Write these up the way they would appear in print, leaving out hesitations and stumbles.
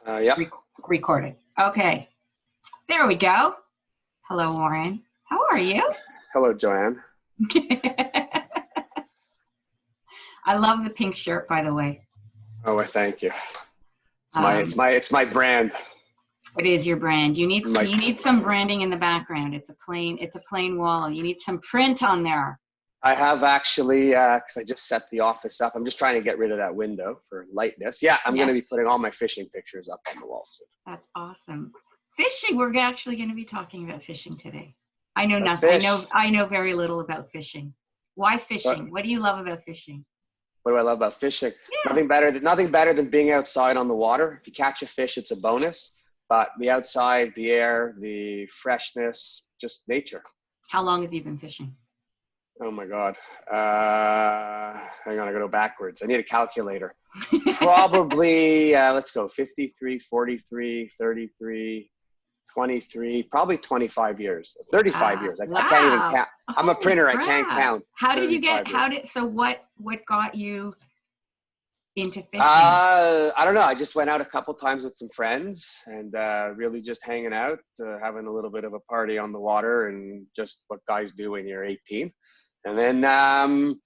Yep. Recorded. Okay. There we go. Hello, Warren. How are you? Hello, Joanne. I love the pink shirt, by the way. Oh, well, thank you. It's my brand. It is your brand. You need some branding in the background. It's a plain wall. You need some print on there. I have actually, because I just set the office up. I'm just trying to get rid of that window for lightness. Yeah, I'm going to be putting all my fishing pictures up on the wall soon. That's awesome. Fishing. We're actually going to be talking about fishing today. I know Let's nothing. fish. I know very little about fishing. Why fishing? What do you love about fishing? What do I love about fishing? Yeah. Nothing better than being outside on the water. If you catch a fish, it's a bonus. But the outside, the air, the freshness, just nature. How long have you been fishing? Oh my God. Hang on, I gotta go backwards. I need a calculator. Probably, let's go 53, 43, 33, 23, probably 25 years, 35 years. I can't even count. I'm a printer. Crap. I can't count. How did you get, what got you into fishing? I don't know. I just went out a couple times with some friends and really just hanging out, having a little bit of a party on the water and just what guys do when you're 18. And then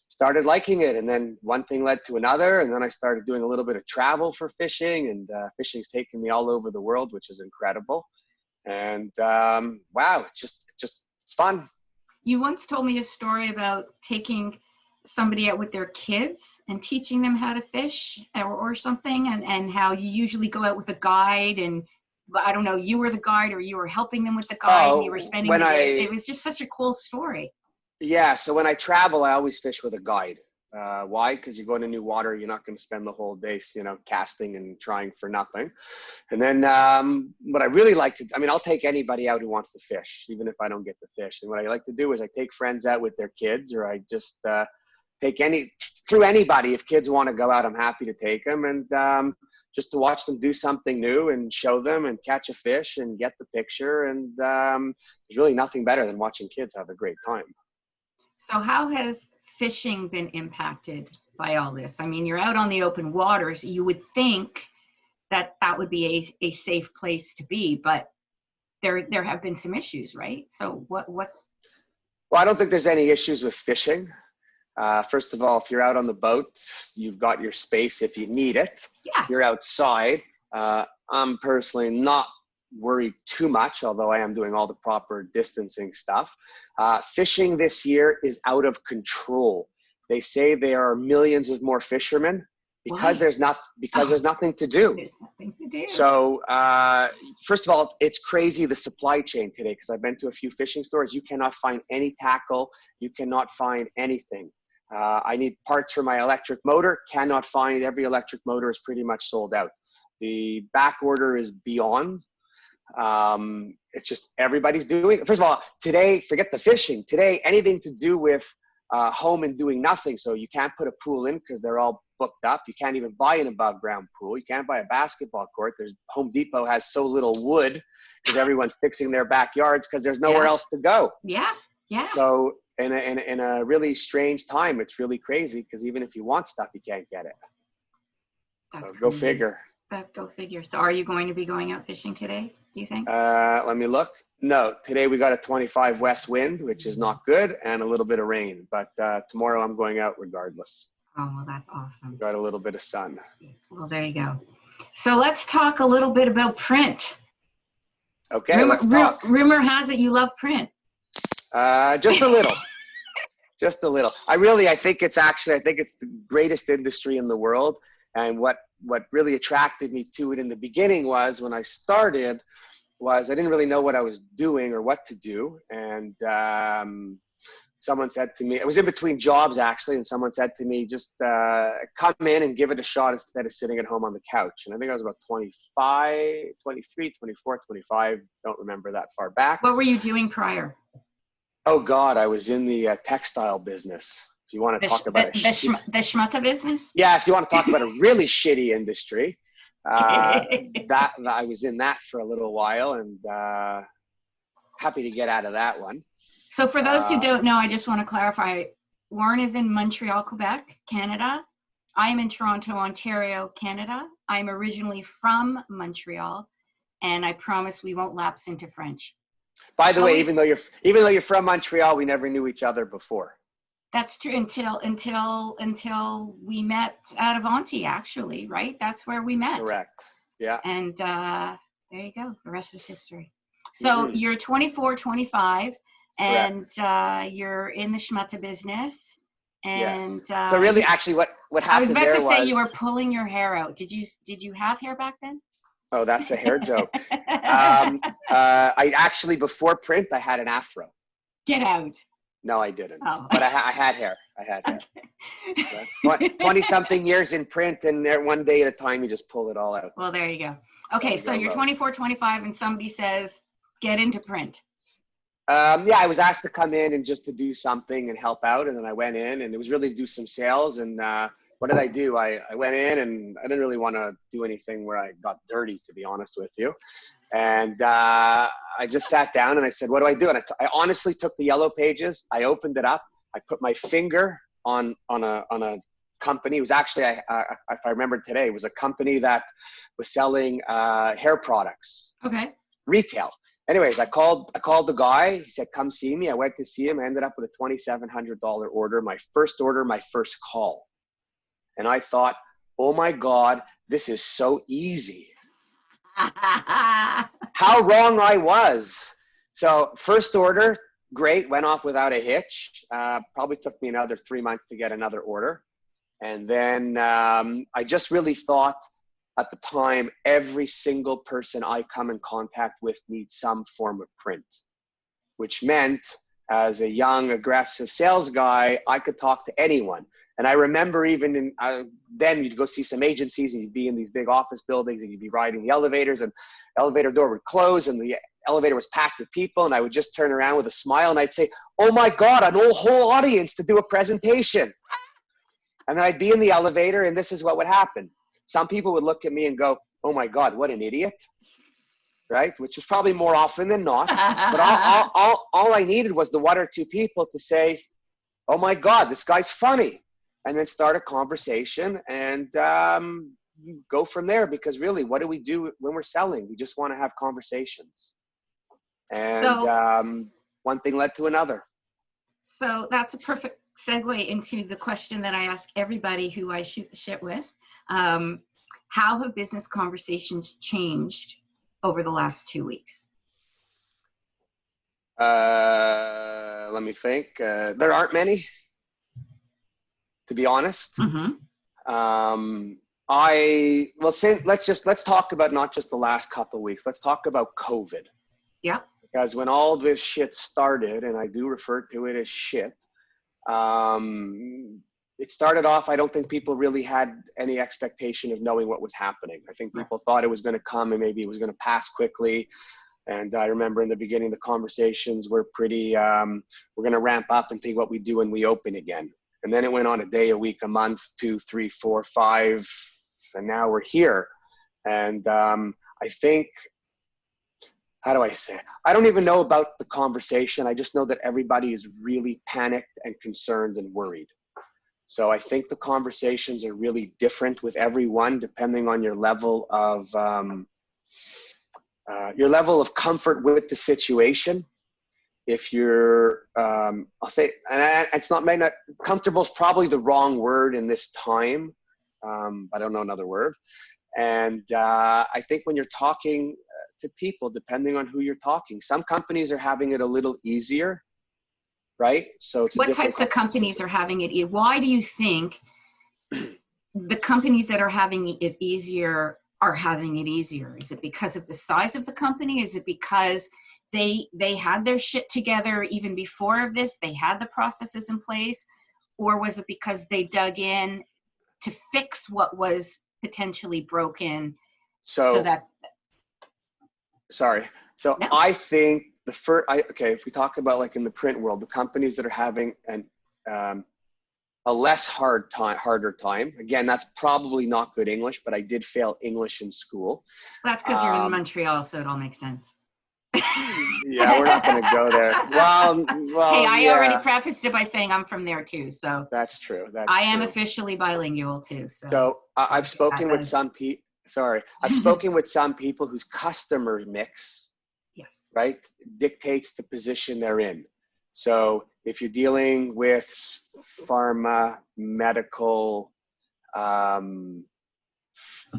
started liking it. And then one thing led to another. And then I started doing a little bit of travel for fishing, and fishing's taken me all over the world, which is incredible. And wow, it's fun. You once told me a story about taking somebody out with their kids and teaching them how to fish or something, and how you usually go out with a guide, and I don't know, you were the guide or you were helping them with the guide, and you were spending the day. It was just such a cool story. Yeah, so when I travel, I always fish with a guide. Why? Because you go into new water, you're not going to spend the whole day, casting and trying for nothing. And then what I really like to, I'll take anybody out who wants to fish, even if I don't get to fish. And what I like to do is I take friends out with their kids, or I just take anybody. If kids want to go out, I'm happy to take them, and just to watch them do something new and show them and catch a fish and get the picture. And there's really nothing better than watching kids have a great time. So how has fishing been impacted by all this? You're out on the open waters. You would think that would be a safe place to be, but there have been some issues, right? So what's? Well, I don't think there's any issues with fishing. First of all, if you're out on the boat, you've got your space if you need it. Yeah. You're outside. I'm personally not worried too much, although I am doing all the proper distancing stuff. Fishing this year is out of control. They say there are millions of more fishermen because there's nothing to do. There's nothing to do. So first of all, it's crazy, the supply chain today, because I've been to a few fishing stores. You cannot find any tackle. You cannot find anything. I need parts for my electric motor. Cannot find. Every electric motor is pretty much sold out. The back order is beyond. It's just everybody's doing it. First of all, today, forget the fishing. Today, anything to do with home and doing nothing. So you can't put a pool in because they're all booked up. You can't even buy an above ground pool. You can't buy a basketball court. Home Depot has so little wood because everyone's fixing their backyards because there's nowhere else to go. Yeah. So in a really strange time, it's really crazy because even if you want stuff, you can't get it. That's so go figure. Go figure. So are you going to be going out fishing today, do you think? Let me look. No, today we got a 25 west wind, which is not good, and a little bit of rain. But tomorrow I'm going out regardless. Oh, well, that's awesome. Got a little bit of sun. Well, there you go. So let's talk a little bit about print. Okay, let's talk. Rumor has it you love print. Just a little. Just a little. I think it's the greatest industry in the world. And what really attracted me to it in the beginning was when I started was I didn't really know what I was doing or what to do. And someone said to me, it was in between jobs actually, and someone said to me, just come in and give it a shot instead of sitting at home on the couch. And I think I was about 25, 23, 24, 25, don't remember that far back. What were you doing prior? Oh God, I was in the textile business. If you want to talk about the schmutta business? Yeah, if you want to talk about a really shitty industry, that I was in that for a little while, and happy to get out of that one. So for those who don't know, I just want to clarify, Warren is in Montreal, Quebec, Canada. I'm in Toronto, Ontario, Canada. I'm originally from Montreal, and I promise we won't lapse into French. By the way, even though you're from Montreal, we never knew each other before. That's true until we met at Avanti, actually, right? That's where we met. Correct. Yeah. And there you go. The rest is history. So you're 24, 25, and you're in the schmutta business. And yes. So really, actually, what happened? I was about to say you were pulling your hair out. Did you have hair back then? Oh, that's a hair joke. I actually, before print, I had an afro. Get out. No, I didn't. Oh. But I had hair. I had hair. Okay. 20-something years in print, and one day at a time, you just pull it all out. Well, there you go. Okay, so you're 24, 25, and somebody says, get into print. Yeah, I was asked to come in and just to do something and help out, and then I went in, and it was really to do some sales. And what did I do? I went in, and I didn't really want to do anything where I got dirty, to be honest with you. And I just sat down and I said, what do I do? And I honestly took the yellow pages. I opened it up. I put my finger on a company. It was actually, if I remember today, it was a company that was selling hair products. Okay. Retail. Anyways, I called the guy. He said, come see me. I went to see him. I ended up with a $2,700 order, my first call. And I thought, oh my God, this is so easy. How wrong I was. So first order, great, went off without a hitch. Probably took me another 3 months to get another order. And then I just really thought at the time, every single person I come in contact with needs some form of print, which meant as a young, aggressive sales guy, I could talk to anyone. And I remember even then you'd go see some agencies and you'd be in these big office buildings and you'd be riding the elevators and the elevator door would close and the elevator was packed with people. And I would just turn around with a smile and I'd say, oh my God, an whole audience to do a presentation. And then I'd be in the elevator and this is what would happen. Some people would look at me and go, oh my God, what an idiot. Right? Which is probably more often than not. But all I needed was the one or two people to say, oh my God, this guy's funny. And then start a conversation and go from there. Because really, what do we do when we're selling? We just want to have conversations. And one thing led to another. So that's a perfect segue into the question that I ask everybody who I shoot the shit with. How have business conversations changed over the last 2 weeks? Let me think. There aren't many, to be honest. Mm-hmm. Let's talk about not just the last couple of weeks. Let's talk about COVID. Yeah. Because when all this shit started, and I do refer to it as shit, it started off, I don't think people really had any expectation of knowing what was happening. I think people thought it was going to come and maybe it was going to pass quickly. And I remember in the beginning, the conversations were pretty, we're going to ramp up and think what we do when we open again. And then it went on a day, a week, a month, 2, 3, 4, 5, and now we're here. And I think, how do I say it? I don't even know about the conversation. I just know that everybody is really panicked and concerned and worried. So I think the conversations are really different with everyone, depending on your level of comfort with the situation. If you're, I'll say, and it's not comfortable is probably the wrong word in this time. I don't know another word. And I think when you're talking to people, depending on who you're talking, some companies are having it a little easier, right? So it's what types of companies are having it? Why do you think the companies that are having it easier are having it easier? Is it because of the size of the company? Is it because they had their shit together even before of this? They had the processes in place? Or was it because they dug in to fix what was potentially broken? So I think if we talk about like in the print world, the companies that are having a less harder time. Again, that's probably not good English, but I did fail English in school. That's because you're in Montreal, so it all makes sense. Yeah, we're not going to go there. Well, Hey, I yeah. already prefaced it by saying I'm from there too, so That's true. I am officially bilingual too. So I've spoken with some people. Sorry, I've spoken with some people whose customer mix, yes, right, dictates the position they're in. So if you're dealing with pharma, medical,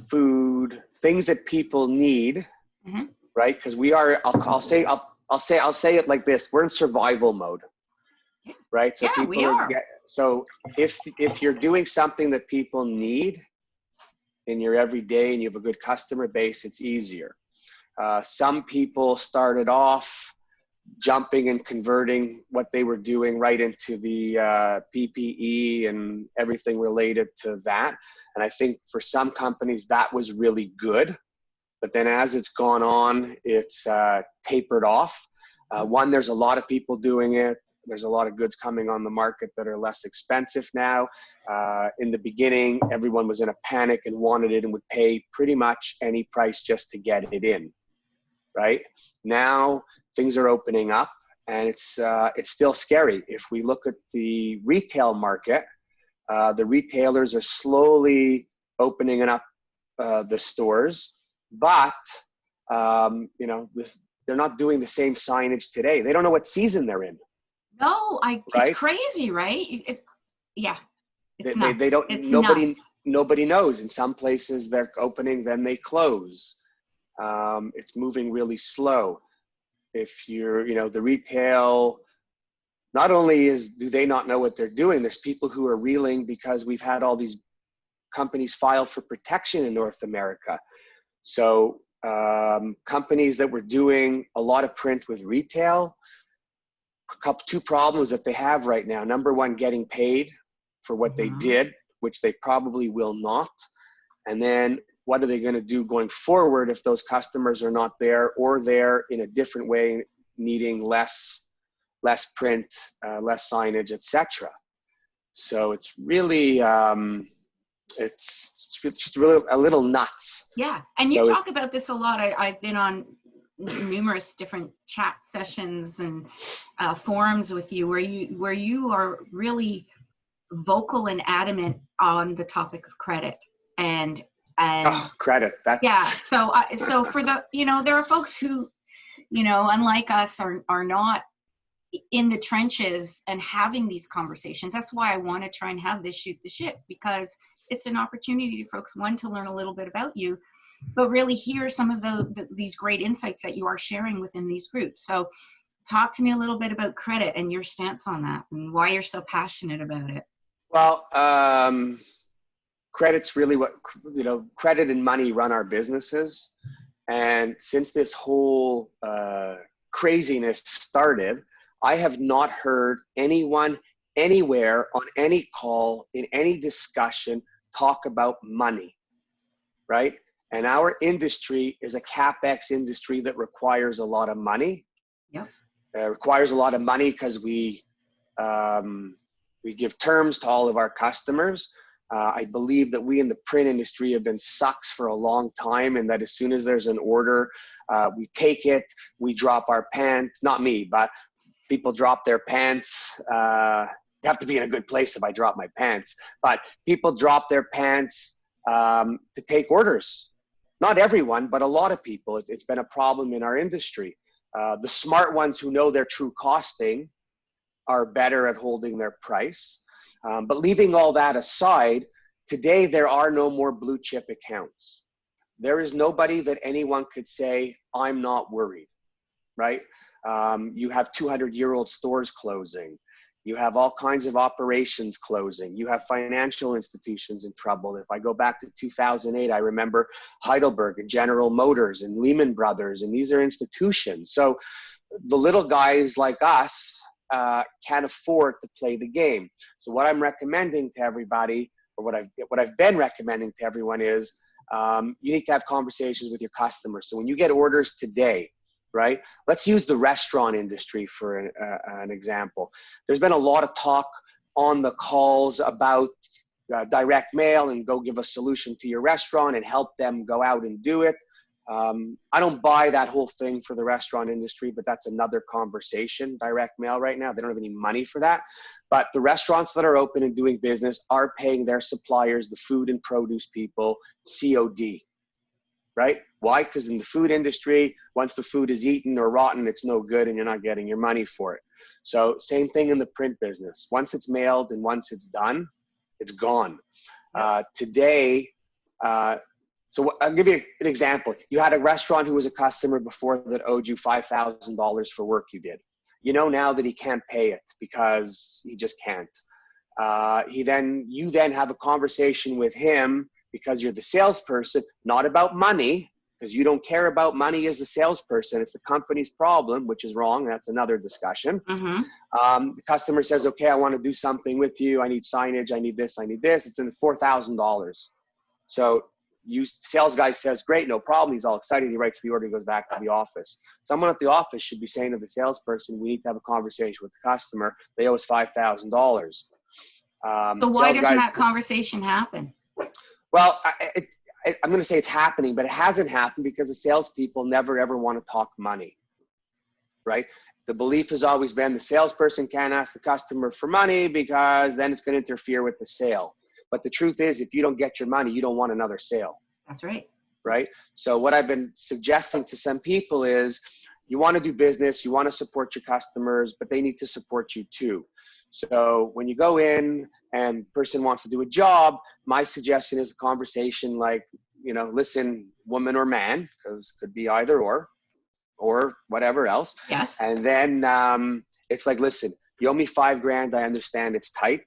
food, things that people need, mm-hmm. right? Because we are. I'll say it like this: we're in survival mode, right? So Yeah, people we are. So if you're doing something that people need in your everyday and you have a good customer base, it's easier. Some people started off jumping and converting what they were doing right into the PPE and everything related to that. And I think for some companies that was really good. But then as it's gone on, it's tapered off. One, there's a lot of people doing it. There's a lot of goods coming on the market that are less expensive now. In the beginning, everyone was in a panic and wanted it and would pay pretty much any price just to get it in, right? Now, things are opening up and it's still scary. If we look at the retail market, the retailers are slowly opening up the stores, but they're not doing the same signage today. They don't know what season they're in. No, right? It's crazy, right? It's nuts. They don't. It's Nobody knows. In some places they're opening, then they close. It's moving really slow. If you're, the retail, not only do they not know what they're doing, there's people who are reeling because we've had all these companies file for protection in North America. So companies that were doing a lot of print with retail, two problems that they have right now. Number one, getting paid for what they did, which they probably will not. And then what are they going to do going forward if those customers are not there or they're in a different way, needing less print, less signage, etc. So it's really, it's just really a little nuts. Yeah, and you talk about this a lot. I've been on numerous different chat sessions and forums with you where you are really vocal and adamant on the topic of credit and credit. That's So for the there are folks who unlike us are not in the trenches and having these conversations. That's why I want to try and have this Shoot the Shit, because it's an opportunity for folks, one, to learn a little bit about you, but really hear some of these great insights that you are sharing within these groups. So talk to me a little bit about credit and your stance on that and why you're so passionate about it. Well, credit's really what, credit and money run our businesses. And since this whole craziness started, I have not heard anyone anywhere on any call in any discussion talk about money, right? And our industry is a CapEx industry that requires a lot of money. Yeah. Requires a lot of money because we give terms to all of our customers. I believe that we in the print industry have been sucks for a long time, and that as soon as there's an order, we take it, we drop our pants. Not me, but people drop their pants. You have to be in a good place if I drop my pants. But people drop their pants to take orders. Not everyone, but a lot of people. It's been a problem in our industry. The smart ones who know their true costing are better at holding their price. But leaving all that aside, today there are no more blue chip accounts. There is nobody that anyone could say, I'm not worried, right? You have 200-year-old stores closing. You have all kinds of operations closing. You have financial institutions in trouble. If I go back to 2008, I remember Heidelberg and General Motors and Lehman Brothers, and these are institutions. So the little guys like us can't afford to play the game. So what I'm recommending to everybody, or what I've been recommending to everyone is, you need to have conversations with your customers. So when you get orders today, right? Let's use the restaurant industry for an example. There's been a lot of talk on the calls about direct mail and go give a solution to your restaurant and help them go out and do it. I don't buy that whole thing for the restaurant industry, but that's another conversation. Direct mail right now, they don't have any money for that. But the restaurants that are open and doing business are paying their suppliers, the food and produce people, COD, right? Why? Because in the food industry, once the food is eaten or rotten, it's no good and you're not getting your money for it. So same thing in the print business. Once it's mailed and once it's done, it's gone. Today, so I'll give you an example. You had a restaurant who was a customer before that owed you $5,000 for work you did. You know now that he can't pay it because he just can't. You then have a conversation with him because you're the salesperson, not about money, because you don't care about money as the salesperson. It's the company's problem, which is wrong. That's another discussion. The customer says, okay, I want to do something with you. I need signage. I need this. I need this. It's in $4,000. So sales guy says, great, no problem. He's all excited. He writes the order. He goes back to the office. Someone at the office should be saying to the salesperson, we need to have a conversation with the customer. They owe us $5,000. So why doesn't that conversation happen? Well, I'm going to say it's happening, but it hasn't happened because the salespeople never, ever want to talk money, right? The belief has always been the salesperson can't ask the customer for money because then it's going to interfere with the sale. But the truth is, if you don't get your money, you don't want another sale. That's right. Right? So what I've been suggesting to some people is you want to do business, you want to support your customers, but they need to support you too. So when you go in and the person wants to do a job, my suggestion is a conversation like, listen, woman or man, because it could be either or whatever else. Yes. And then it's like, listen, you owe me $5,000. I understand it's tight.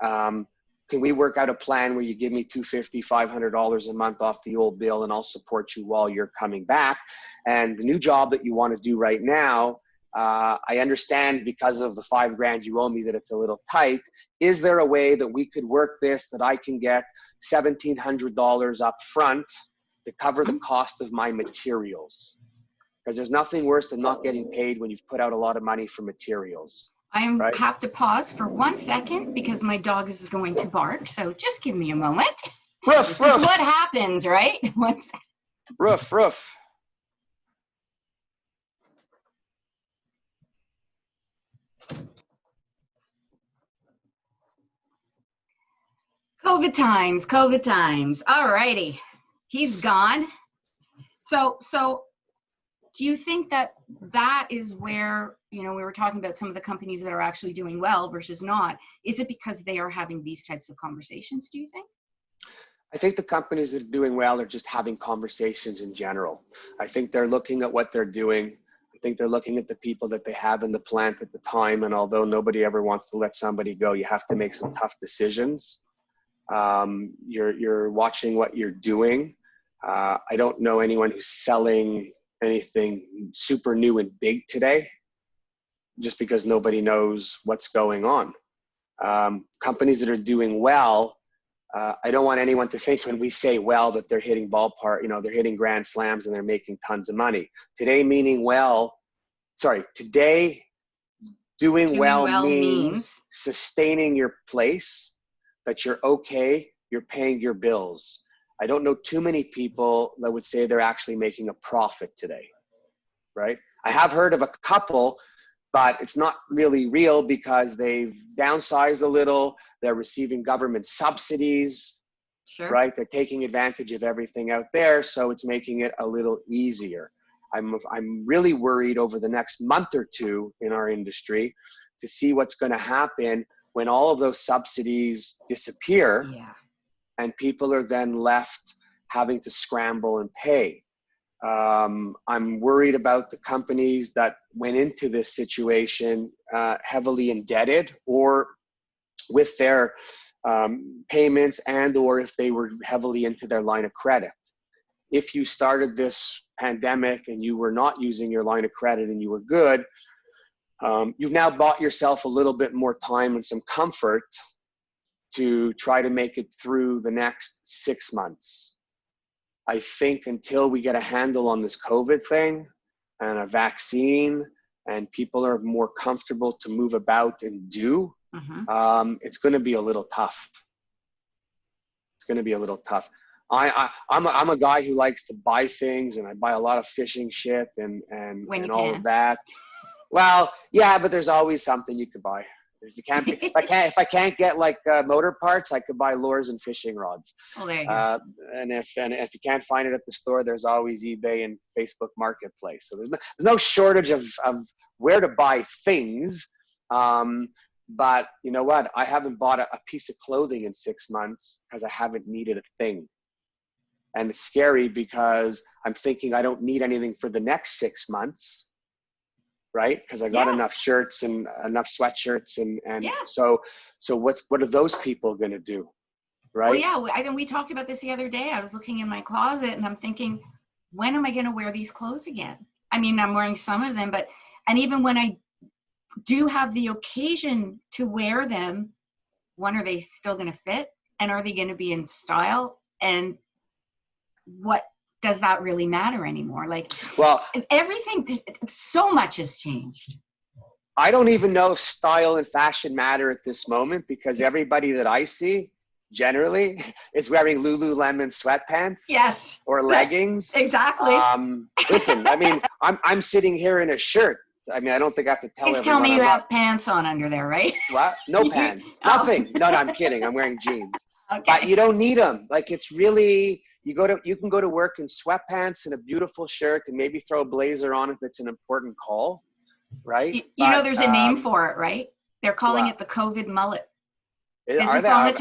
Can we work out a plan where you give me $250, $500 a month off the old bill and I'll support you while you're coming back? And the new job that you want to do right now, I understand because of the $5,000 you owe me that it's a little tight. Is there a way that we could work this that I can get $1,700 up front to cover the cost of my materials? Because there's nothing worse than not getting paid when you've put out a lot of money for materials. I have to pause for 1 second because my dog is going to bark. So just give me a moment. This is what happens, right? 1 second. Roof. COVID times. All righty. He's gone. So do you think that is where, we were talking about some of the companies that are actually doing well versus not. Is it because they are having these types of conversations, do you think? I think the companies that are doing well are just having conversations in general. I think they're looking at what they're doing. I think they're looking at the people that they have in the plant at the time. And although nobody ever wants to let somebody go, you have to make some tough decisions. You're watching what you're doing. I don't know anyone who's selling anything super new and big today, just because nobody knows what's going on. Companies that are doing well, I don't want anyone to think when we say well that they're hitting ballpark, they're hitting grand slams and they're making tons of money. Today doing well means sustaining your place, that you're okay, you're paying your bills. I don't know too many people that would say they're actually making a profit today, right? I have heard of a couple, but it's not really real because they've downsized a little. They're receiving government subsidies, right? They're taking advantage of everything out there, so it's making it a little easier. I'm really worried over the next month or two in our industry to see what's going to happen when all of those subsidies disappear. Yeah. And people are then left having to scramble and pay. I'm worried about the companies that went into this situation heavily indebted or with their payments and or if they were heavily into their line of credit. If you started this pandemic and you were not using your line of credit and you were good, you've now bought yourself a little bit more time and some comfort to try to make it through the next 6 months. I think until we get a handle on this COVID thing and a vaccine and people are more comfortable to move about and do, it's going to be a little tough. It's going to be a little tough. I'm a guy who likes to buy things, and I buy a lot of fishing shit and When you all can. of that. Well, yeah, but there's always something you could buy. If I can't get like motor parts, I could buy lures and fishing rods. Oh, there you go. And if you can't find it at the store, there's always eBay and Facebook Marketplace. So there's no shortage of where to buy things. But you know what? I haven't bought a piece of clothing in 6 months because I haven't needed a thing. And it's scary because I'm thinking I don't need anything for the next 6 months. Right? Because I got enough shirts and enough sweatshirts and so what are those people going to do? Right? Well, yeah, I think we talked about this the other day. I was looking in my closet and I'm thinking, when am I going to wear these clothes again? I mean, I'm wearing some of them, and even when I do have the occasion to wear them, when are they still going to fit? And are they going to be in style? And what does that really matter anymore? Like, well, everything, so much has changed. I don't even know if style and fashion matter at this moment, because everybody that I see generally is wearing Lululemon sweatpants. Yes. Or leggings. Exactly. Listen, I mean, I'm sitting here in a shirt. I mean, I don't think I have to tell everyone. Just tell me you have pants on under there, right? What? No pants. Nothing. No, I'm kidding. I'm wearing jeans. Okay. But you don't need them. Like, it's really, you can go to work in sweatpants and a beautiful shirt and maybe throw a blazer on if it's an important call, right? You know, there's a name for it, right? They're calling it the COVID mullet. Business on the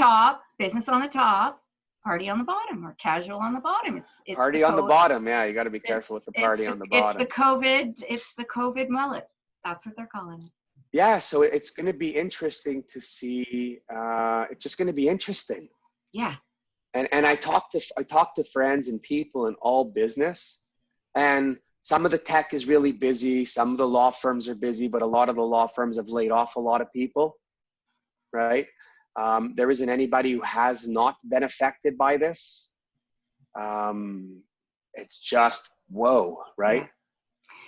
top, party on the bottom, or casual on the bottom. It's party on the bottom. Yeah, you got to be careful with the party on the bottom. It's the COVID mullet. That's what they're calling it. Yeah, so it's going to be interesting to see. It's just going to be interesting. Yeah. And I talk to friends and people in all business, and some of the tech is really busy. Some of the law firms are busy, but a lot of the law firms have laid off a lot of people, right? There isn't anybody who has not been affected by this. It's just, whoa, right?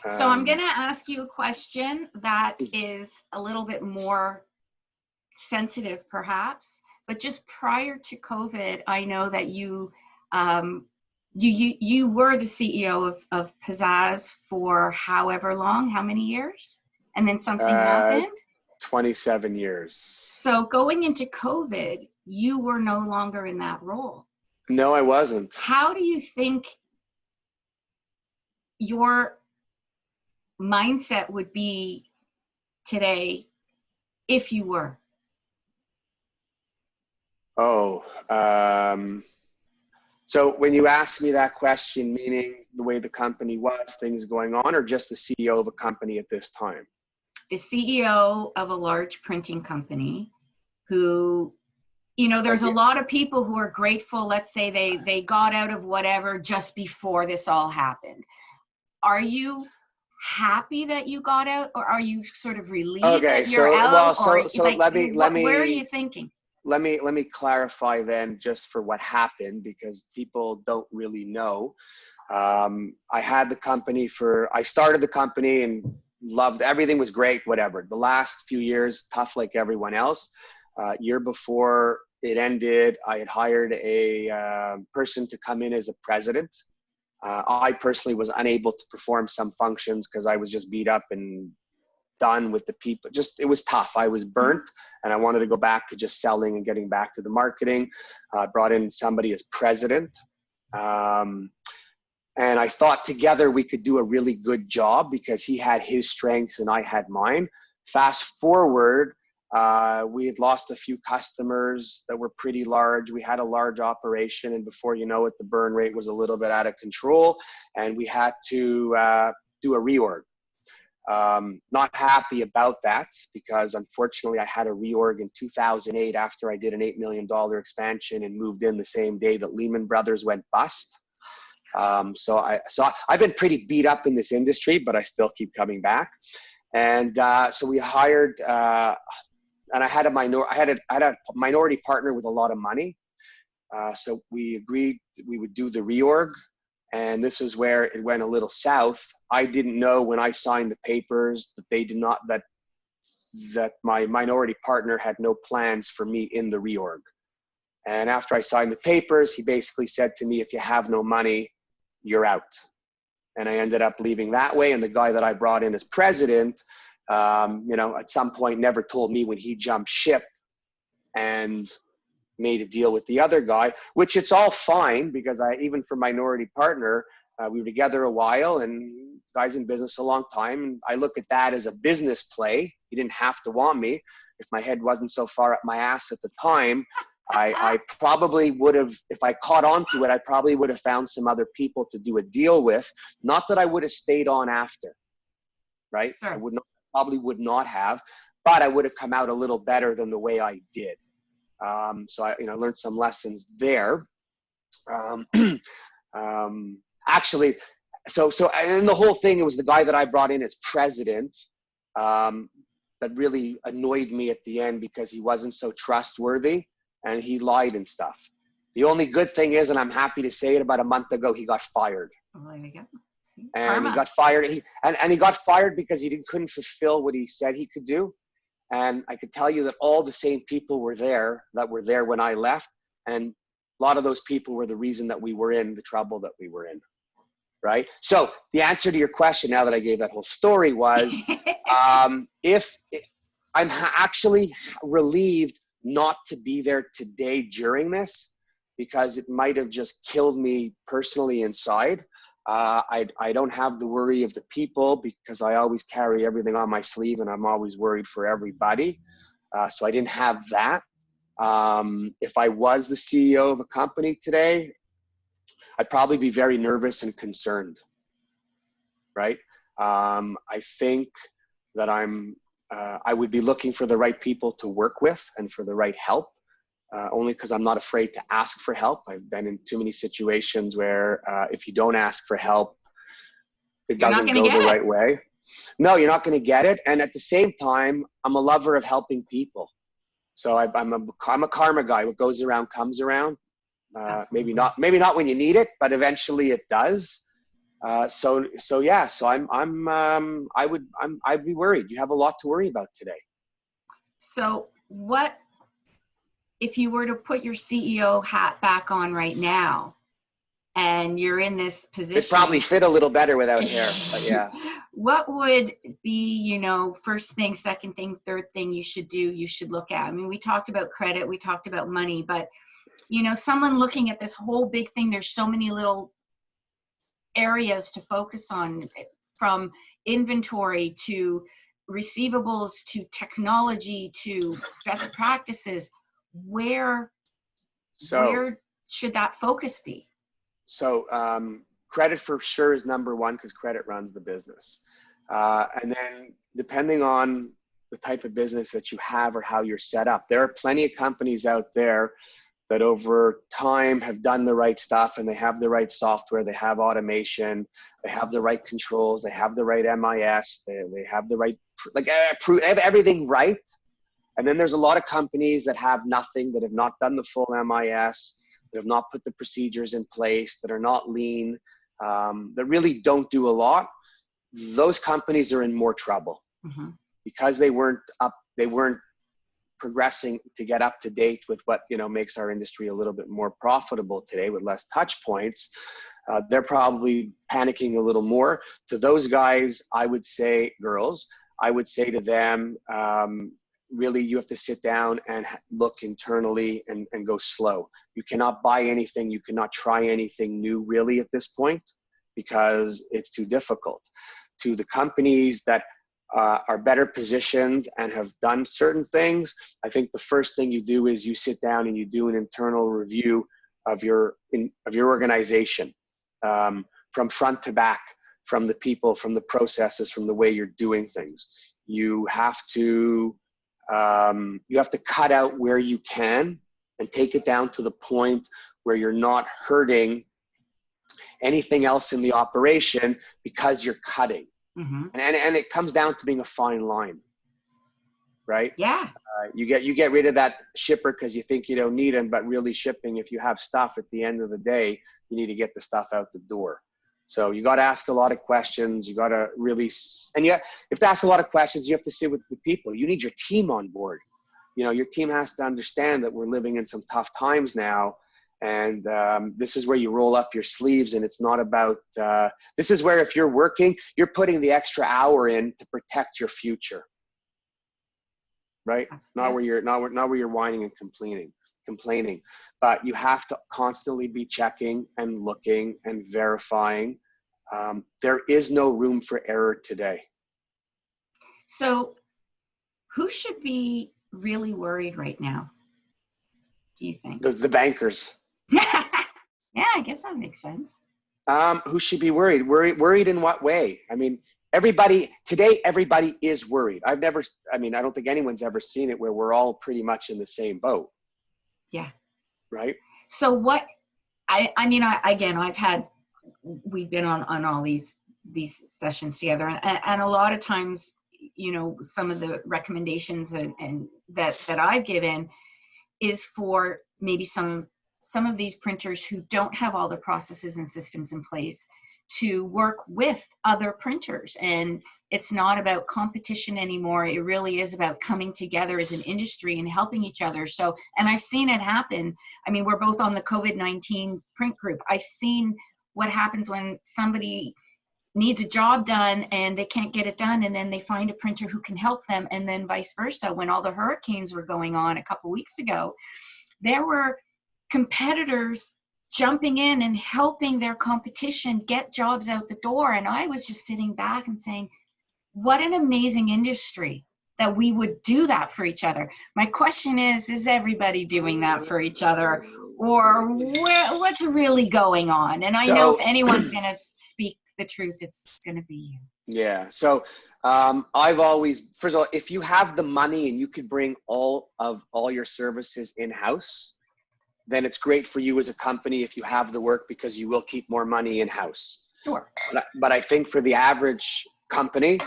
Yeah. So I'm going to ask you a question that is a little bit more sensitive, perhaps. But just prior to COVID, I know that you were the CEO of Pizzazz for however long, how many years? And then something happened? 27 years. So going into COVID, you were no longer in that role. No, I wasn't. How do you think your mindset would be today if you were? So when you ask me that question, meaning the way the company was, things going on, or just the CEO of a company at this time? The CEO of a large printing company who, you know, there's a lot of people who are grateful. Let's say they got out of whatever just before this all happened. Are you happy that you got out, or are you sort of relieved that you're out? Where are you thinking? Let me clarify then, just for what happened, because people don't really know. I started the company and loved everything, was great, whatever. The last few years, tough like everyone else. Year before it ended, I had hired a person to come in as a president. I personally was unable to perform some functions because I was just beat up and done with the people. It was tough. I was burnt, and I wanted to go back to just selling and getting back to the marketing. I brought in somebody as president. And I thought together we could do a really good job because he had his strengths and I had mine. Fast forward, we had lost a few customers that were pretty large. We had a large operation, and before you know it, the burn rate was a little bit out of control, and we had to do a reorg. Not happy about that, because unfortunately I had a reorg in 2008 after I did an $8 million expansion and moved in the same day that Lehman Brothers went bust. So I've been pretty beat up in this industry, but I still keep coming back. And so we hired, and I had a minority partner with a lot of money. So we agreed we would do the reorg. And this is where it went a little south. I didn't know when I signed the papers that that my minority partner had no plans for me in the reorg. And after I signed the papers, he basically said to me, if you have no money, you're out. And I ended up leaving that way. And the guy that I brought in as president, you know, at some point never told me when he jumped ship and made a deal with the other guy, which it's all fine because even for minority partner, we were together a while and guy's in business a long time. And I look at that as a business play. He didn't have to want me. If my head wasn't so far up my ass at the time, I probably would have, if I caught on to it, I probably would have found some other people to do a deal with. Not that I would have stayed on after, right? Sure. I probably would not have, but I would have come out a little better than the way I did. So I, you know, learned some lessons there. Actually, and the whole thing, it was the guy that I brought in as president that really annoyed me at the end because he wasn't so trustworthy and he lied and stuff. The only good thing is, and I'm happy to say it, about a month ago, he got fired. Oh, there you go. And Karma. he got fired. And he got fired because he couldn't fulfill what he said he could do. And I could tell you that all the same people were there that were there when I left. And a lot of those people were the reason that we were in the trouble that we were in. Right? So the answer to your question, now that I gave that whole story, was if I'm actually relieved not to be there today during this, because it might have just killed me personally inside. I don't have the worry of the people because I always carry everything on my sleeve and I'm always worried for everybody. So I didn't have that. If I was the CEO of a company today, I'd probably be very nervous and concerned, right? I think that I would be looking for the right people to work with and for the right help. Only because I'm not afraid to ask for help. I've been in too many situations where if you don't ask for help, it doesn't go the right way. No, you're not going to get it. And at the same time, I'm a lover of helping people. So I'm a karma guy. What goes around comes around. Maybe not when you need it, but eventually it does. So yeah. So I'd be worried. You have a lot to worry about today. So what? If you were to put your CEO hat back on right now and you're in this position, it probably fit a little better without hair, but yeah. What would be, you know, first thing, second thing, third thing you should do, you should look at? I mean, we talked about credit, we talked about money, but, you know, someone looking at this whole big thing, there's so many little areas to focus on, from inventory to receivables to technology to best practices. Where should that focus be? So credit for sure is number one because credit runs the business. And then depending on the type of business that you have or how you're set up, there are plenty of companies out there that over time have done the right stuff and they have the right software, they have automation, they have the right controls, they have the right MIS, they have the right, everything right. And then there's a lot of companies that have nothing, that have not done the full MIS, that have not put the procedures in place, that are not lean, that really don't do a lot. Those companies are in more trouble because they weren't progressing to get up to date with what, you know, makes our industry a little bit more profitable today with less touch points. They're probably panicking a little more. To those guys, I would say, girls, I would say to them, really, you have to sit down and look internally and go slow. You cannot buy anything. You cannot try anything new really at this point because it's too difficult. To the companies that are better positioned and have done certain things, I think the first thing you do is you sit down and you do an internal review of your organization, from front to back, from the people, from the processes, from the way you're doing things. You have to cut out where you can and take it down to the point where you're not hurting anything else in the operation because you're cutting. And it comes down to being a fine line, right? Yeah. You get rid of that shipper because you think you don't need them, but really shipping, if you have stuff at the end of the day, you need to get the stuff out the door. So you got to ask a lot of questions. You got to really, and you have to ask a lot of questions. You have to sit with the people. You need your team on board. you know, your team has to understand that we're living in some tough times now. And this is where you roll up your sleeves, and it's not about, this is where if you're working, you're putting the extra hour in to protect your future, right? Not where you're whining and complaining, but you have to constantly be checking and looking and verifying. There is no room for error today. So who should be really worried right now, do you think? The bankers. Yeah, I guess that makes sense. Who should be worried? Worried in what way? I mean, everybody is worried. I don't think anyone's ever seen it where we're all pretty much in the same boat. Yeah. Right. So we've been on all these sessions together, and a lot of times, you know, some of the recommendations and that I've given is for maybe some of these printers who don't have all the processes and systems in place to work with other printers. And it's not about competition anymore. It really is about coming together as an industry and helping each other. So, and I've seen it happen. I mean, we're both on the COVID-19 print group. I've seen what happens when somebody needs a job done and they can't get it done, and then they find a printer who can help them, and then vice versa. When all the hurricanes were going on a couple weeks ago, there were competitors jumping in and helping their competition get jobs out the door. And I was just sitting back and saying, what an amazing industry that we would do that for each other. My question is everybody doing that for each other, or what's really going on? And I know if anyone's going to speak the truth, it's going to be you. Yeah. So I've always, first of all, if you have the money and you could bring all your services in-house, then it's great for you as a company if you have the work, because you will keep more money in-house. Sure. But I think for the average company,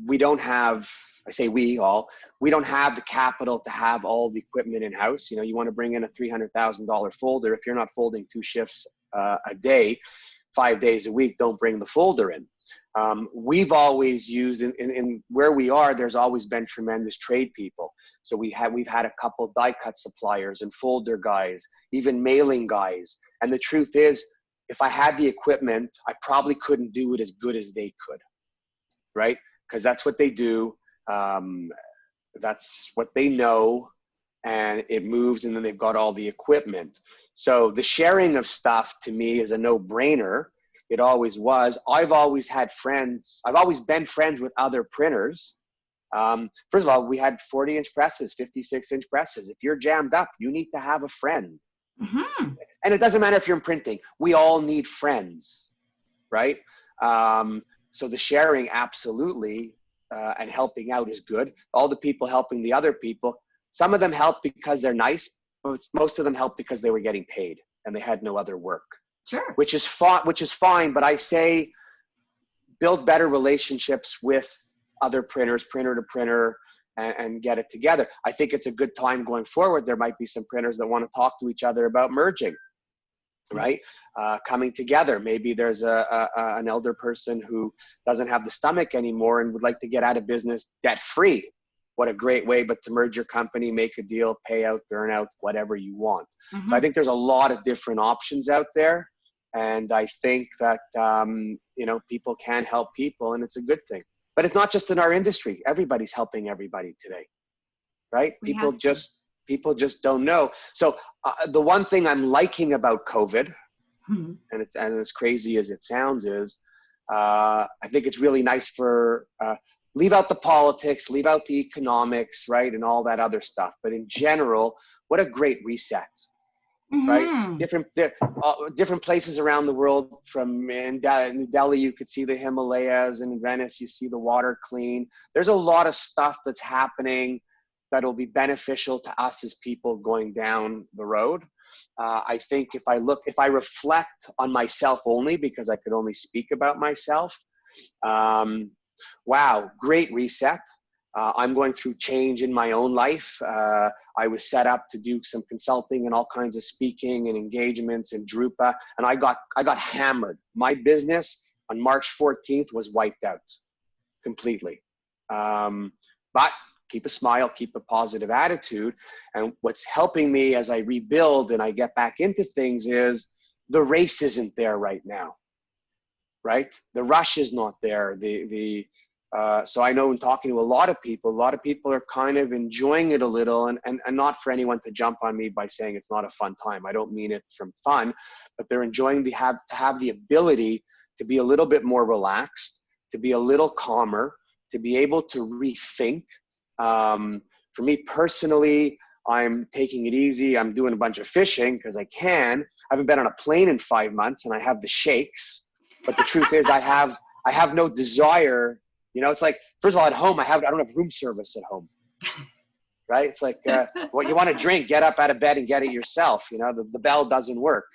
we don't have, we don't have the capital to have all the equipment in-house. You know, you want to bring in a $300,000 folder. If you're not folding 2 shifts a day, 5 days a week, don't bring the folder in. We've always used in where we are, there's always been tremendous trade people. So we've had a couple die cut suppliers and folder guys, even mailing guys. And the truth is, if I had the equipment, I probably couldn't do it as good as they could, right? Because that's what they do. That's what they know, and it moves, and then they've got all the equipment. So the sharing of stuff to me is a no-brainer. It always was. I've always had friends. I've always been friends with other printers. First of all, we had 40-inch presses, 56-inch presses. If you're jammed up, you need to have a friend. Mm-hmm. And it doesn't matter if you're in printing. We all need friends, right? So the sharing, absolutely, and helping out is good. All the people helping the other people, some of them help because they're nice, but most of them help because they were getting paid and they had no other work. Sure. Which is fine, but I say build better relationships with other printers, printer to printer, and get it together. I think it's a good time going forward. There might be some printers that want to talk to each other about merging, right? Coming together. Maybe there's an elder person who doesn't have the stomach anymore and would like to get out of business debt-free. What a great way, but to merge your company, make a deal, pay out, burn out, whatever you want. Mm-hmm. So I think there's a lot of different options out there. And I think that, people can help people, and it's a good thing. But it's not just in our industry. Everybody's helping everybody today, right? People just don't know. So the one thing I'm liking about COVID, mm-hmm. and as crazy as it sounds, is I think it's really nice for leave out the politics, leave out the economics, right, and all that other stuff. But in general, what a great reset. Mm-hmm. Right? Different places around the world. From in Delhi, you could see the Himalayas, and in Venice, you see the water clean. There's a lot of stuff that's happening that'll be beneficial to us as people going down the road. I think if I reflect on myself only, because I could only speak about myself, wow, great reset. I'm going through change in my own life. I was set up to do some consulting and all kinds of speaking and engagements in Drupa, and I got hammered. My business on March 14th was wiped out completely. But keep a smile, keep a positive attitude. And what's helping me as I rebuild and I get back into things is the race isn't there right now, right? The rush is not there. So I know in talking to a lot of people are kind of enjoying it a little, and not for anyone to jump on me by saying it's not a fun time. I don't mean it from fun, but they're enjoying to have the ability to be a little bit more relaxed, to be a little calmer, to be able to rethink. For me personally, I'm taking it easy. I'm doing a bunch of fishing because I can. I haven't been on a plane in 5 months and I have the shakes, but the truth is I have no desire. You know, it's like, first of all, at home, I don't have room service at home, right? It's like, what you want to drink, get up out of bed and get it yourself. You know, the bell doesn't work.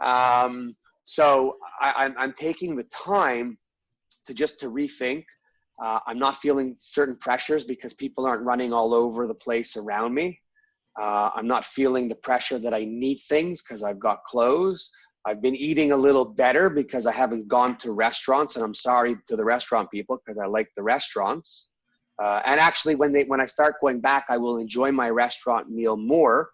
So I'm taking the time to rethink. I'm not feeling certain pressures because people aren't running all over the place around me. I'm not feeling the pressure that I need things because I've got clothes. I've been eating a little better because I haven't gone to restaurants, and I'm sorry to the restaurant people because I like the restaurants. And actually, when I start going back, I will enjoy my restaurant meal more.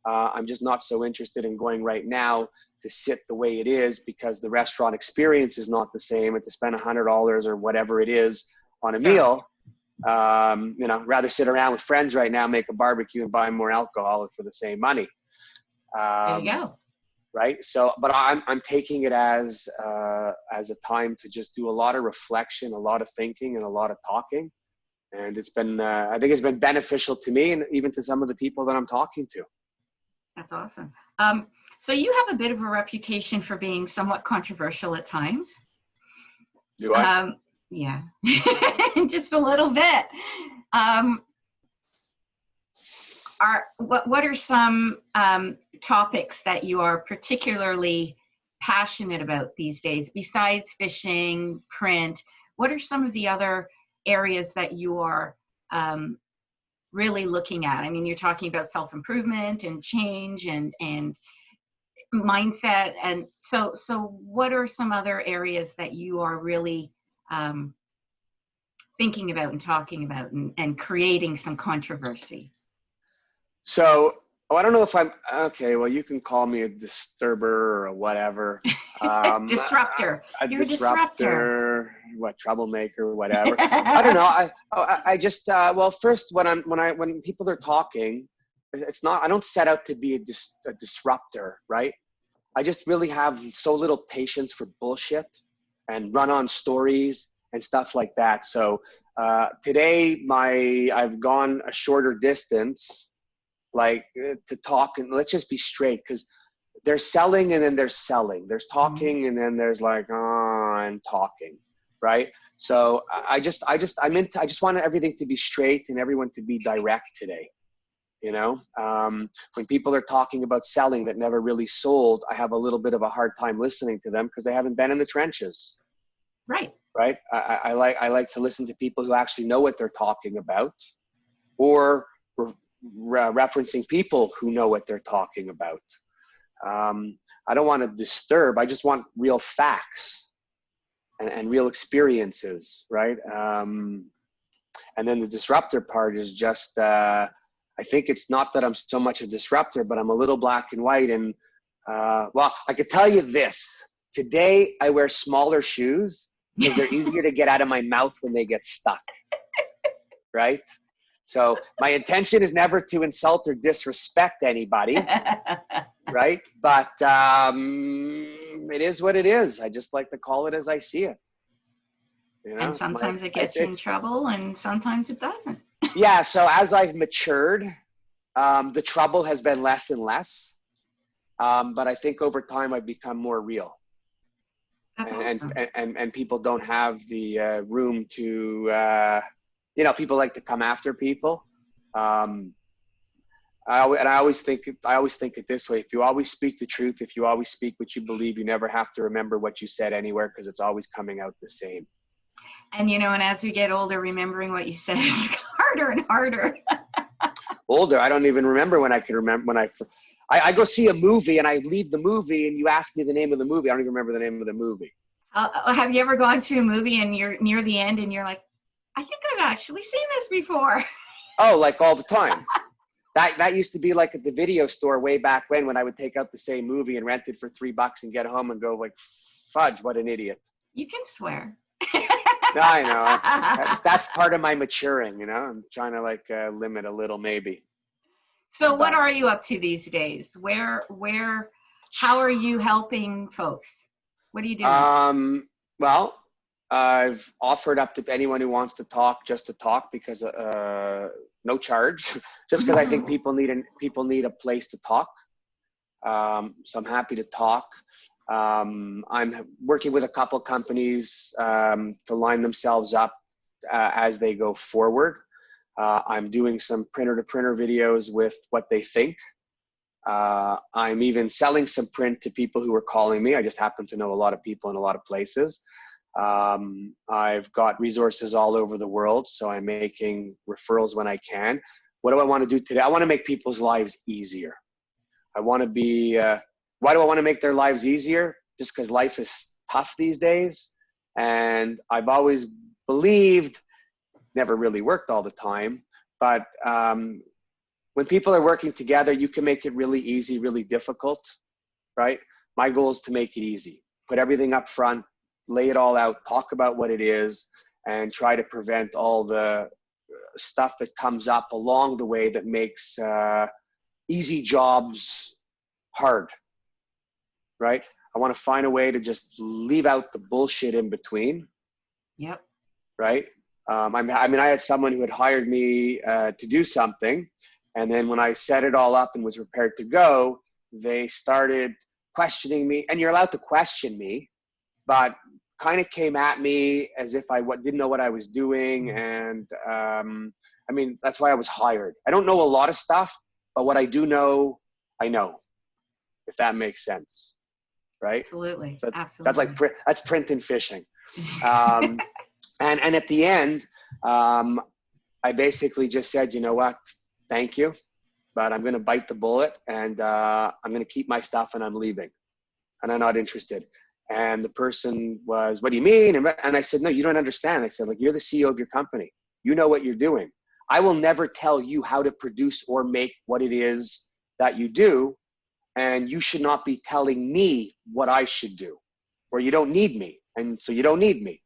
I'm just not so interested in going right now to sit the way it is because the restaurant experience is not the same, and to spend $100 or whatever it is on a meal. You know, rather sit around with friends right now, make a barbecue and buy more alcohol for the same money. There you go. Right. So, but I'm taking it as a time to just do a lot of reflection, a lot of thinking, and a lot of talking. And it's been, I think it's been beneficial to me and even to some of the people that I'm talking to. That's awesome. So you have a bit of a reputation for being somewhat controversial at times. Do I? Yeah, just a little bit. What are some topics that you are particularly passionate about these days besides fishing, print? What are some of the other areas that you are really looking at? I mean, you're talking about self-improvement and change and mindset, and so what are some other areas that you are really thinking about and talking about and creating some controversy? So, I don't know if I'm, okay, well, you can call me a disturber or whatever. Disruptor. You're a disruptor. What, troublemaker, whatever. I don't know. I just, well, first, when people are talking, it's not, I don't set out to be a disruptor, right? I just really have so little patience for bullshit and run-on stories and stuff like that. So today, I've gone a shorter distance, like to talk, and let's just be straight, because there's selling and then there's selling. There's talking and then there's like, I'm talking, right? So I just want everything to be straight and everyone to be direct today. You know, when people are talking about selling that never really sold, I have a little bit of a hard time listening to them because they haven't been in the trenches. Right. Right. I like to listen to people who actually know what they're talking about, or referencing people who know what they're talking about. I don't want to disturb. I just want real facts and real experiences. Right. And then the disruptor part is just, I think it's not that I'm so much a disruptor, but I'm a little black and white. And well, I could tell you this. Today, I wear smaller shoes because they're easier to get out of my mouth when they get stuck, right? So my intention is never to insult or disrespect anybody, right? But it is what it is. I just like to call it as I see it. You know, and sometimes it gets you in trouble and sometimes it doesn't. Yeah, so as I've matured, the trouble has been less and less. But I think over time I've become more real. That's awesome. And people don't have the room to, you know, people like to come after people. I always think it this way: if you always speak the truth, if you always speak what you believe, you never have to remember what you said anywhere because it's always coming out the same. And you know, and as we get older, remembering what you said is harder and harder. Older, I don't even remember when I could remember when I go see a movie and I leave the movie and you ask me the name of the movie. I don't even remember the name of the movie. Have you ever gone to a movie and you're near the end and you're like, I think I've actually seen this before? Oh, like all the time. That used to be like at the video store way back when I would take out the same movie and rent it for $3 and get home and go like, fudge, what an idiot. You can swear. No, I know. That's part of my maturing, you know. I'm trying to like limit a little maybe. So what are you up to these days? How are you helping folks? What are you doing? Well, I've offered up to anyone who wants to talk just to talk because no charge, just because I think people need a place to talk. So I'm happy to talk. I'm working with a couple companies to line themselves up as they go forward. I'm doing some printer-to-printer videos with what they think. I'm even selling some print to people who are calling me. I just happen to know a lot of people in a lot of places. I've got resources all over the world, so I'm making referrals when I can. What do I want to do today? I want to make people's lives easier. I want to be, why do I want to make their lives easier? Just because life is tough these days. And I've always believed, never really worked all the time, but when people are working together, you can make it really easy, really difficult, right? My goal is to make it easy. Put everything up front, lay it all out, talk about what it is, and try to prevent all the stuff that comes up along the way that makes easy jobs hard, right? I want to find a way to just leave out the bullshit in between. Yep. Right? I mean, I had someone who had hired me to do something, and then when I set it all up and was prepared to go, they started questioning me, and you're allowed to question me, but kind of came at me as if I didn't know what I was doing. And I mean, that's why I was hired. I don't know a lot of stuff, but what I do know, I know, if that makes sense, right? Absolutely. So Absolutely. that's print and fishing. And at the end, I basically just said, you know what, thank you, but I'm going to bite the bullet, and I'm going to keep my stuff, and I'm leaving, and I'm not interested. And the person was, what do you mean? And I said, no, you don't understand. I said, like, you're the CEO of your company. You know what you're doing. I will never tell you how to produce or make what it is that you do. And you should not be telling me what I should do, or you don't need me. And so you don't need me.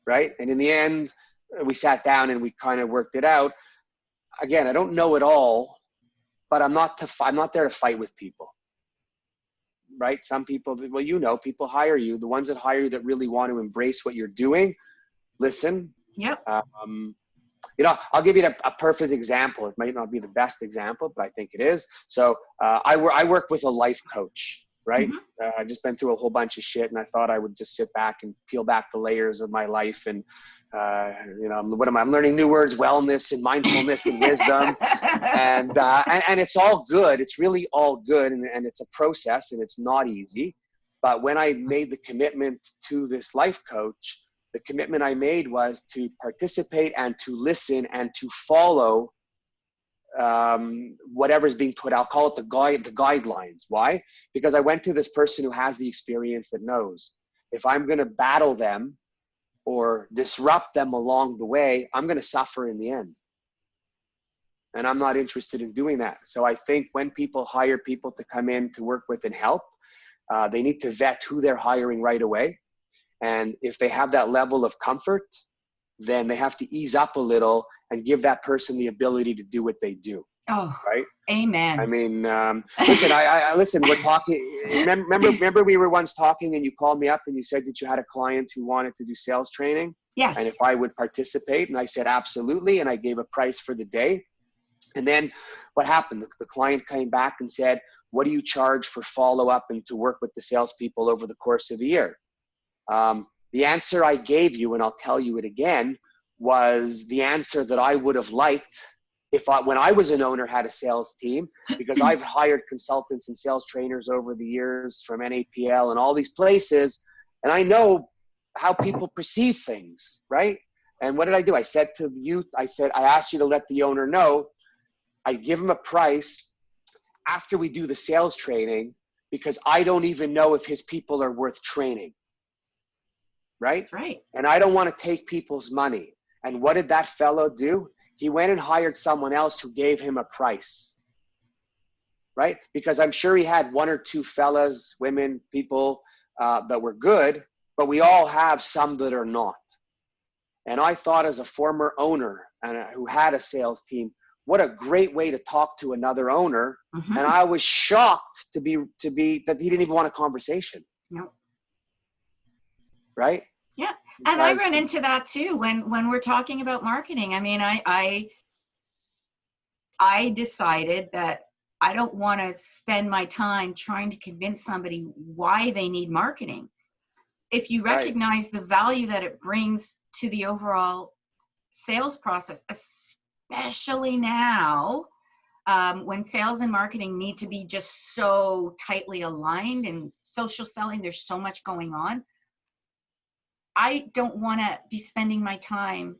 Right? And in the end, we sat down and we kind of worked it out. Again, I don't know it all, but I'm not there to fight with people. Right? Some people, well, you know, people hire you. The ones that hire you that really want to embrace what you're doing, listen. Yep. You know, I'll give you a perfect example. It might not be the best example, but I think it is. So I work with a life coach, right? Mm-hmm. I've just been through a whole bunch of shit, and I thought I would just sit back and peel back the layers of my life. And, you know, I'm learning new words, wellness and mindfulness and wisdom. And it's all good. It's really all good. And it's a process, and it's not easy. But when I made the commitment to this life coach, the commitment I made was to participate and to listen and to follow whatever's being put out. I'll call it the guidelines. Why? Because I went to this person who has the experience, that knows if I'm going to battle them or disrupt them along the way, I'm going to suffer in the end. And I'm not interested in doing that. So I think when people hire people to come in to work with and help, they need to vet who they're hiring right away. And if they have that level of comfort, then they have to ease up a little and give that person the ability to do what they do. Oh, right? Amen. I mean, listen, listen, we're talking, remember we were once talking and you called me up and you said that you had a client who wanted to do sales training. Yes. And if I would participate, and I said, absolutely. And I gave a price for the day. And then what happened? The client came back and said, what do you charge for follow-up and to work with the salespeople over the course of the year? The answer I gave you, and I'll tell you it again, was the answer that I would have liked when I was an owner, had a sales team, because I've hired consultants and sales trainers over the years from NAPL and all these places, and I know how people perceive things, right? And what did I do? I said to the youth, I asked you to let the owner know. I give him a price after we do the sales training, because I don't even know if his people are worth training. Right? That's right. And I don't want to take people's money. And what did that fellow do? He went and hired someone else who gave him a price, right? Because I'm sure he had one or two fellas, women, people that were good, but we all have some that are not. And I thought, as a former owner and who had a sales team, what a great way to talk to another owner. Mm-hmm. And I was shocked to be that he didn't even want a conversation. No. Right? Yeah. And I run into that too when we're talking about marketing. I mean, I decided that I don't want to spend my time trying to convince somebody why they need marketing. If you recognize the value that it brings to the overall sales process, especially now, when sales and marketing need to be just so tightly aligned, and social selling, there's so much going on. I don't want to be spending my time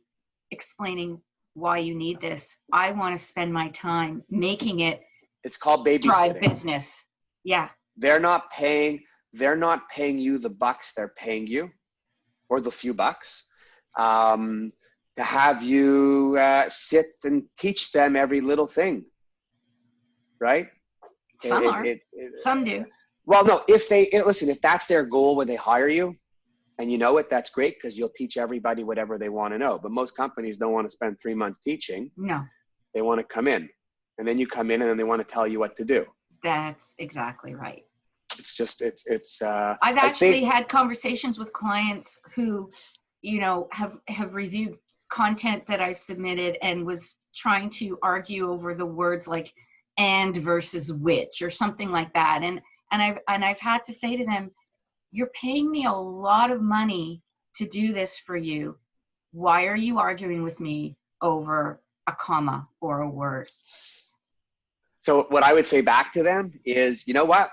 explaining why you need this. I want to spend my time making it. It's called babysitting. Drive business. Yeah. They're not paying you the bucks. They're paying you, or the few bucks, to have you sit and teach them every little thing. Right? Some do. Well, no, listen, if that's their goal when they hire you, and you know it, that's great, because you'll teach everybody whatever they want to know. But most companies don't want to spend 3 months teaching. No. They want to come in, and then you come in and then they want to tell you what to do. That's exactly right. It's just, I've actually had conversations with clients who, have reviewed content that I've submitted and was trying to argue over the words like and versus which or something like that. And I've had to say to them, you're paying me a lot of money to do this for you. Why are you arguing with me over a comma or a word? So what I would say back to them is, you know what?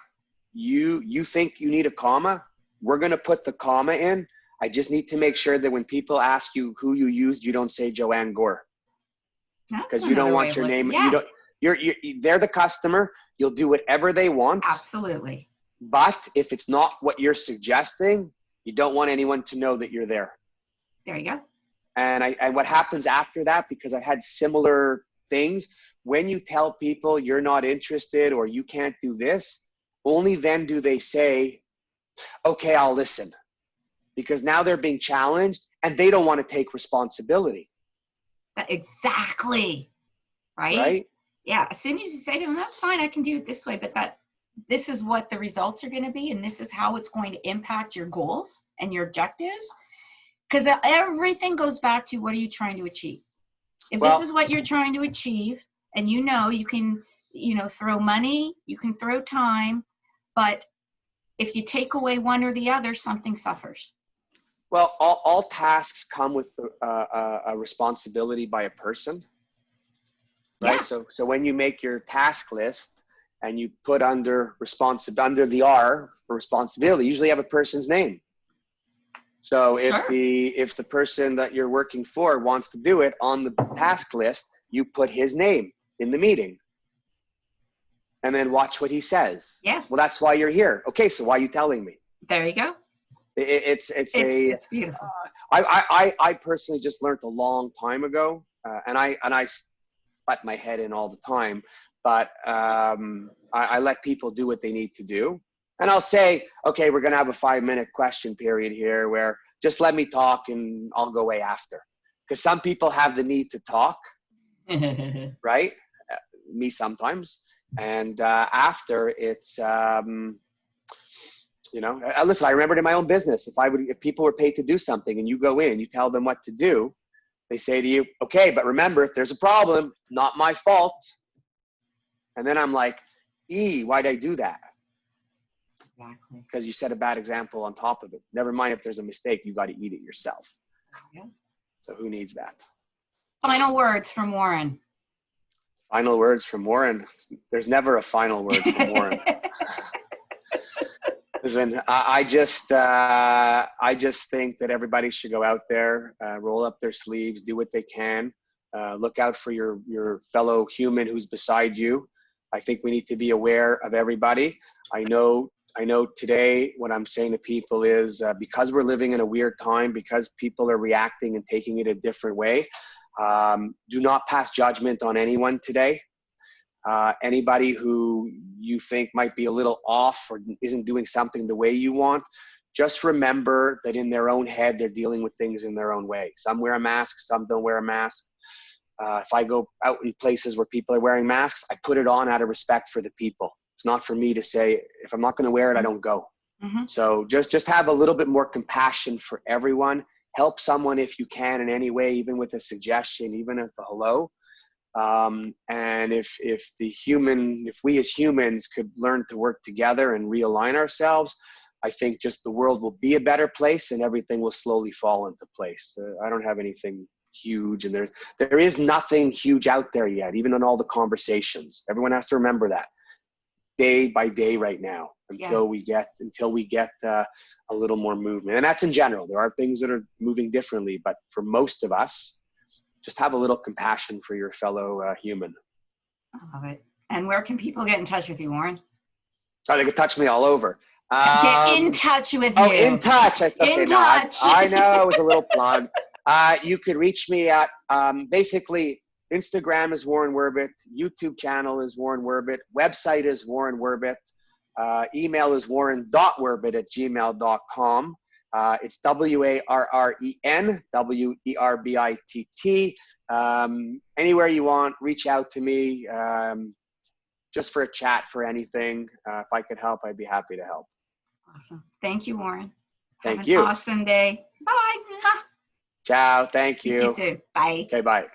You think you need a comma? We're going to put the comma in. I just need to make sure that when people ask you who you used, you don't say Joanne Gore. Because you don't want your name. Yeah. They're the customer. You'll do whatever they want. Absolutely. But if it's not what you're suggesting, you don't want anyone to know that you're there. There you go. And what happens after that, because I've had similar things, when you tell people you're not interested or you can't do this, only then do they say, okay, I'll listen. Because now they're being challenged and they don't want to take responsibility. Exactly. Right? Yeah. As soon as you say to them, that's fine, I can do it this way, but this is what the results are going to be, and this is how it's going to impact your goals and your objectives. Because everything goes back to, what are you trying to achieve? If this is what you're trying to achieve, and you can, throw money, you can throw time, but if you take away one or the other, something suffers. Well, all tasks come with a responsibility by a person, right? Yeah. So when you make your task list and you put under the R for responsibility, usually you have a person's name. So if the person that you're working for wants to do it on the task list, you put his name in the meeting. And then watch what he says. Yes. Well, that's why you're here. Okay, so why are you telling me? There you go. It's beautiful. I personally just learned a long time ago, and I butt my head in all the time, but I let people do what they need to do. And I'll say, okay, we're going to have a 5-minute question period here where just let me talk and I'll go away after. Because some people have the need to talk, right? Me sometimes. And after it's, listen, I remembered in my own business, if people were paid to do something and you go in and you tell them what to do, they say to you, okay, but remember, if there's a problem, not my fault. And then I'm like, why'd I do that? Exactly. Because you set a bad example on top of it. Never mind if there's a mistake, you got to eat it yourself. Yeah. So who needs that? Final words from Warren. Final words from Warren. There's never a final word from Warren. Listen, I just think that everybody should go out there, roll up their sleeves, do what they can, look out for your fellow human who's beside you. I think we need to be aware of everybody. I know today what I'm saying to people is because we're living in a weird time, because people are reacting and taking it a different way, Do not pass judgment on anyone today. Anybody who you think might be a little off or isn't doing something the way you want, just remember that in their own head, they're dealing with things in their own way. Some wear a mask, some don't wear a mask. If I go out in places where people are wearing masks, I put it on out of respect for the people. It's not for me to say, if I'm not going to wear it, I don't go. Mm-hmm. So just have a little bit more compassion for everyone. Help someone if you can in any way, even with a suggestion, even with a hello. And if we as humans could learn to work together and realign ourselves, I think just the world will be a better place and everything will slowly fall into place. I don't have anything huge, and there is nothing huge out there yet, even in all the conversations. Everyone has to remember that day by day right now until we get a little more movement. And that's in general. There are things that are moving differently, but for most of us, just have a little compassion for your fellow human. I love it. And where can people get in touch with you, Warren? Oh, they can touch me all over. Get in touch with you. Oh, in touch. Okay, touch. I know, it was a little plug. You could reach me at basically Instagram is Warren Werbitt, YouTube channel is Warren Werbitt, website is Warren Werbitt, email is warren.werbitt@gmail.com. It's WARREN, WERBITT. Anywhere you want, reach out to me just for a chat for anything. If I could help, I'd be happy to help. Awesome. Thank you, Warren. Thank Have you. an awesome day. Bye. Ciao. Thank See you. you soon. Bye. Okay, bye.